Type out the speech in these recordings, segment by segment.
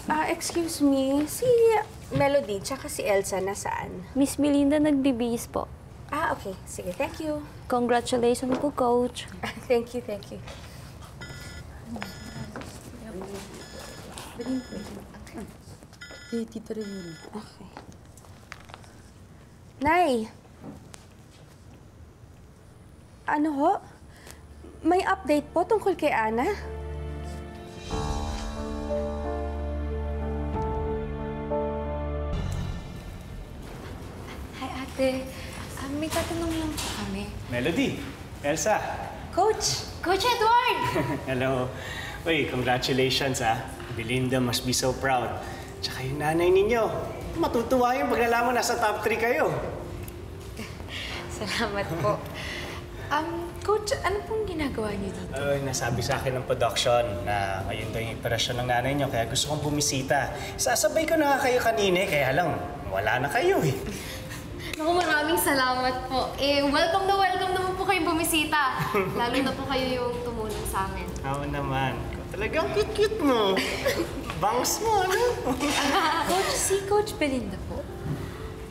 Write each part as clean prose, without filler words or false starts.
Excuse me, si Melody tsaka si Elsa nasaan? Miss Melinda nagbibihis po. Okay. Sige, thank you. Congratulations po, Coach. Thank you, thank you. Tita rin. Okay. Nay! Ano ho? May update po tungkol kay Ana? Hi, ate. May tatanong lang po kami. Melody, Elsa. Coach! Coach Edward! Hello. Uy, congratulations Belinda must be so proud. Tsaka yung nanay ninyo. Matutuwa yung pag nalaman nasa top 3 kayo. Salamat po. Coach, ano pong ginagawa niyo dito? Nasabi sa akin ng production na ngayon daw yung operasyon ng nanay niyo, kaya gusto kong bumisita. Sasabay ko na kayo kanina, kaya lang, wala na kayo eh. Naku, maraming salamat po. Welcome naman po kayong bumisita. Lalo na po kayo yung tumulong sa amin. Oo naman. Talagang cute-cute mo. Bangs mo, ano? Coach, si Coach Belinda po?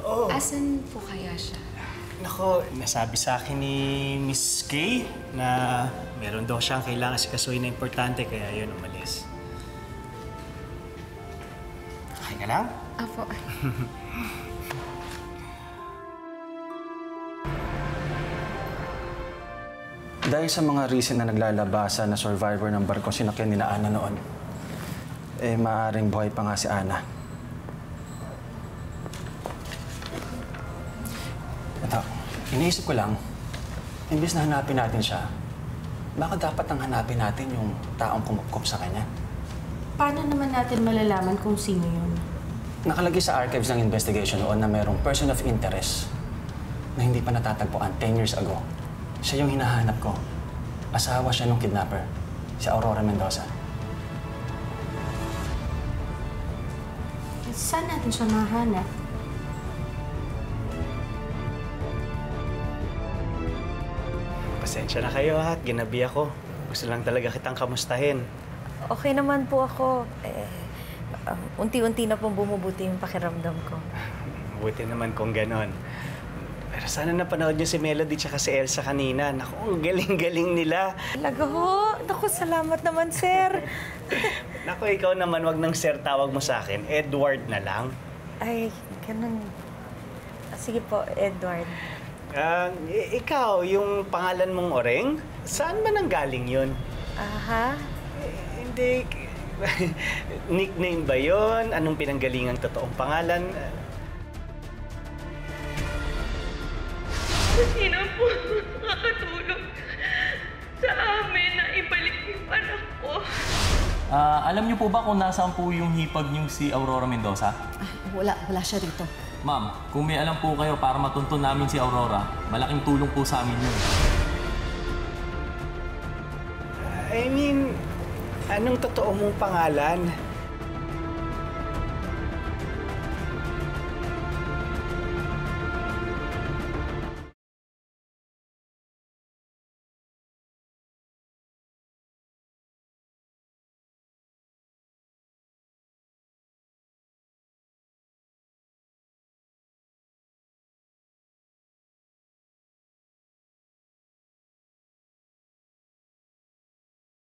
Oh. Asan po kaya siya? Nako, nasabi sa akin ni Miss Kay na meron daw siyang kailangan sikasuhin na importante, kaya yun umalis. Okay ka lang? Apo. Dahil sa mga recent na naglalabasan na survivor ng barko sinakyan ni Ana noon, maaaring buhay pa nga si Ana. Ito, iniisip ko lang, imbis na hanapin natin siya, baka dapat nang hanapin natin yung taong kumupkup sa kanya. Paano naman natin malalaman kung sino yun? Nakalagay sa archives ng investigation noon na mayroong person of interest na hindi pa natatagpuan 10 years ago. Siya yung hinahanap ko. Asawa siya ng kidnapper, si Aurora Mendoza. Saan natin siya mahanap? Pasensya na kayo at ginabi ako. Gusto lang talaga kitang kamustahin. Okay naman po ako. Unti-unti na pong bumubuti yung pakiramdam ko. Buti naman kung ganon. Pero sana napanood niyo si Melody tsaka si Elsa kanina. Naku, ang galing-galing nila. Talaga ho? Naku, salamat naman, sir. Naku, ikaw naman, wag nang sir tawag mo sa akin. Edward na lang. Ay, ganun. Sige po, Edward. Ikaw, yung pangalan mong Oreng, saan ba nanggaling yun? Aha? Hindi. Nickname ba yun? Anong pinanggalingang totoong pangalan? Sino po makakatulong sa amin na ibalik yung anak ko? Alam niyo po ba kung nasaan po yung hipag niyong si Aurora Mendoza? Wala siya rito. Ma'am, kung may alam po kayo para matuntun namin si Aurora, malaking tulong po sa amin yun. I mean, anong totoo mong pangalan?